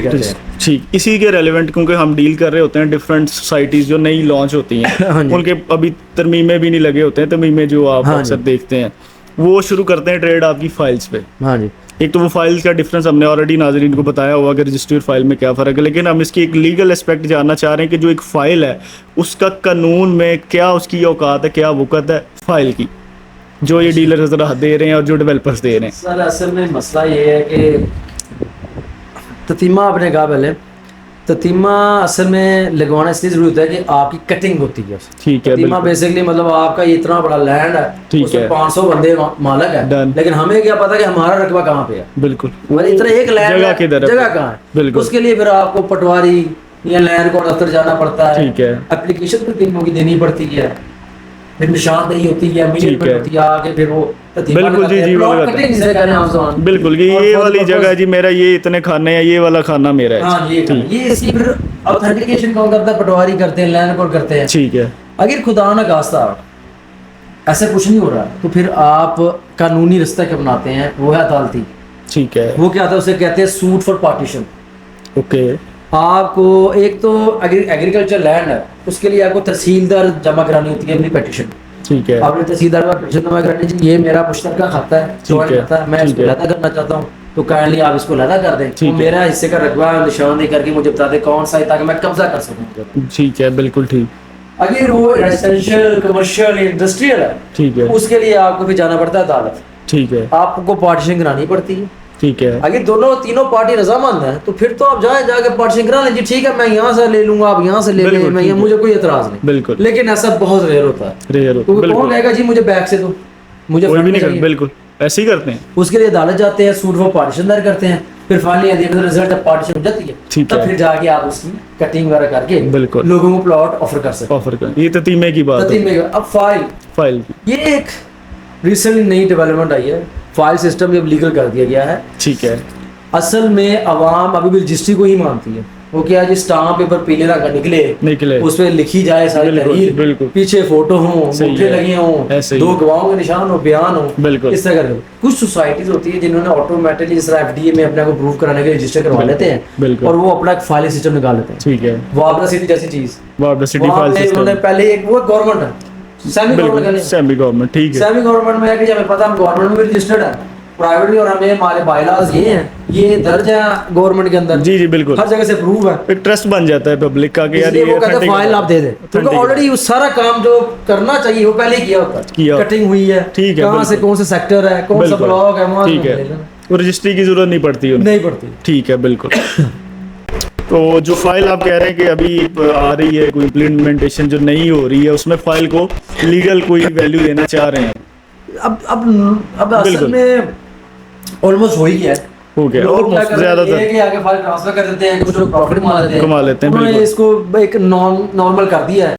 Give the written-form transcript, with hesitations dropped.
कहते हैं। ठीक, इसी के रेलेवेंट क्योंकि हम डील कर रहे होते हैं डिफरेंट सोसाइटीज़ जो नई लॉन्च होती हैं हाँ जी। उनके अभी तरमीमें भी नहीं लगे होते हैं, तरमीमें जो आप हाँ अक्सर जी। देखते हैं वो शुरू करते हैं ट्रेड आपकी फाइल्स पे। हाँ जी। एक तो वो फाइल्स का डिफरेंस हमने ऑलरेडी नाज़रीन को बताया हुआ कि रजिस्टर्ड फाइल में क्या फ़र्क है, लेकिन हम इसकी एक लीगल एस्पेक्ट जानना चाह रहे हैं कि जो एक फ़ाइल है उसका कानून में क्या उसकी औकात है, क्या वक़्त है फ़ाइल की, जो ये डीलर हज़रात दे रहे हैं और जो डेवलपर्स दे रहे हैं। सर असल में मसला ये है कि ततीमा आपने कहा पहले, ततीमा असल में लगवाना इसलिए ज़रूरत है कि आपकी कटिंग होती है। ठीक है, ततीमा बेसिकली मतलब आपका ये इतना बड़ा लैंड है, ठीक उसमें है। 500 बंदे मालक है, Done। लेकिन हमें क्या पता कि हमारा रकबा कहाँ पे है। बिल्कुल, मतलब इतना एक लैंड जगह है, किधर है, जगह कहाँ है, बिल्कुल। उसके लिए फिर आपको पटवारी या लैंड को दफ्तर जाना पड़ता है। ठीक है। एप्लीकेशन ततीमों की देनी पड़ती है, फिर निशानदेही होती है, ठीक है। होती है, आगे फिर वो ततीमा बिल्कुल जी, लगाते हैं। जी, वो प्लॉट लगाते हैं। कटिंग जिसे कहते हैं हम जबान में। बिल्कुल कि और ये for the वाली purpose- जगह है जी मेरा, ये इतने खाने हैं, ये वाला खाना मेरा है। हाँ ये ठीक, ये इसकी फिर ऑथेंटिकेशन कौन करता है? पटवारी करते हैं, लैंड कोड करते हैं। ठीक है। अगर खुदा ना खास्ता ऐसा कुछ नहीं हो रहा तो फिर आप कानूनी रास्ता क्या बनाते हैं, वो है अदालती। ठीक है, वो क्या आता है, उसे कहते हैं सूट फॉर पार्टीशन। ओके। आपको एक तो एग्रीकल्चर लैंड है, उसके लिए आपको तहसीलदार जमा करानी होती है अपनी पिटीशन। ठीक है, आपने तहसीलदार का पिटीशन जमा करानी चाहिए, ये मेरा मुश्तरका खाता है, ठीक है, खाता है, मैं ठीक इसको है। लहदा करना चाहता हूँ, तो काइंडली आप इसको लहदा कर दें। ठीक तो है। मेरा हिस्से का रकबा निशानदेही करके मुझे बता दें कौन सा है, ताकि मैं कब्जा कर सकूँ। ठीक है, बिल्कुल ठीक। अगर वो रेजिडेंशियल, कमर्शियल, इंडस्ट्रियल है, ठीक है, उसके लिए आपको फिर जाना पड़ता है अदालत। ठीक है, आपको पार्टीशन करानी पड़ती है। ठीक है, अगर दोनों तीनों पार्टी रजामंद है तो फिर तो आप जाके पार्टीशन करा लें जी, ठीक है मैं यहाँ से ले लूंगा, आप यहाँ से ले लें, बिल्कुल, मैं ठीक यहाँ, है। मुझे कोई एतराज नहीं। बिल्कुल, लेकिन ऐसा बहुत रेयर होता है, रेयर क्योंकि कौन बिल्कुल, कहेगा जी मुझे बैक से दो, मुझे कोई फ्रंट भी में नहीं कर, चाहिए। बिल्कुल ऐसे ही करते हैं। उसके लिए अदालत जाते हैं, सूट फॉर पार्टीशन दायर करते हैं, फिर फाइनली रिजल्ट जब पार्टीशन हो जाती है, ठीक तब है। फिर जाके आप उसकी कटिंग वगैरह करके बिल्कुल। लोगों को प्लॉट ऑफर कर सकते ऑफर कर, ये ततीमे की बात है, हैं। अब फाइल की। ये एक रिसेंटली नई डेवलपमेंट आई है, फाइल सिस्टम जब लीगल कर दिया गया है। ठीक है, असल में अवाम अभी भी रजिस्ट्री को ही मानती है। वो क्या है जी, स्टाम्प पेपर पीले रंग का निकले, उस पर लिखी जाए सारी बिल्कुल, तहरीर, बिल्कुल। पीछे फोटो हो, सही अंगूठे है, लगे हों, ऐसे ही। दो गवाहों के निशान हो, बयान हो, बिल्कुल। इस तरह करके। कुछ सोसाइटीज होती है जिन्होंने ऑटोमेटिकली जिस तरह एफडीए में अपने को प्रूव कराने के लिए रजिस्टर करवा बिल्कुल, लेते हैं, बिल्कुल। और वो अपना एक फाइलिंग सिस्टम निकाल लेते हैं। ठीक है, वापरा सिटी जैसी चीज, वापस सिटी वहाँ फाइल पे सिस्टम, उन्होंने पहले एक वो गवर्नमेंट है, सेमी बिल्कुल गवर्नमेंट, सेमी गवर्नमेंट। ठीक है, सेमी गवर्नमेंट में है कि हमें पता हम गवर्नमेंट में भी रजिस्टर्ड है, प्राइवेट भी, और हमें हमारे बायलॉज ये हैं, ये दर्ज है गवर्नमेंट के अंदर, जी जी बिल्कुल। हर जगह से प्रूव है। एक ट्रस्ट बन जाता है पब्लिक का कि यार इसलिए ये वो कहते हैं authentic फाइल आप दे दें, क्योंकि authentic ऑलरेडी वो सारा काम जो करना चाहिए वो पहले ही किया होता है। किया। कटिंग हुई है, ठीक है, कहाँ से बिल्कुल। कौन सा सेक्टर है, कौन सा बिल्कुल। ब्लॉक है, वहाँ ठीक से है, ले लेना। वो रजिस्ट्री की जरूरत नहीं पड़ती उन्हें। नहीं पड़ती। ठीक है, बिल्कुल। तो जो फाइल आप कह रहे हैं कि अभी आ रही है, कोई इम्प्लीमेंटेशन जो नहीं हो रही है, उसमें फाइल को लीगल कोई वैल्यू देना चाह रहे हैं। अब असल बिल्कुल। में ऑलमोस्ट हो ही गया है। हो गया, लोग क्या ऑलमोस्ट करते हैं, ज्यादातर एक ही आगे फाइल ट्रांसफर कर देते हैं, कुछ लोग प्रॉफिट कमा लेते हैं, कमा लेते हैं, उन्होंने बिल्कुल। इसको एक नॉर्मल कर दिया है।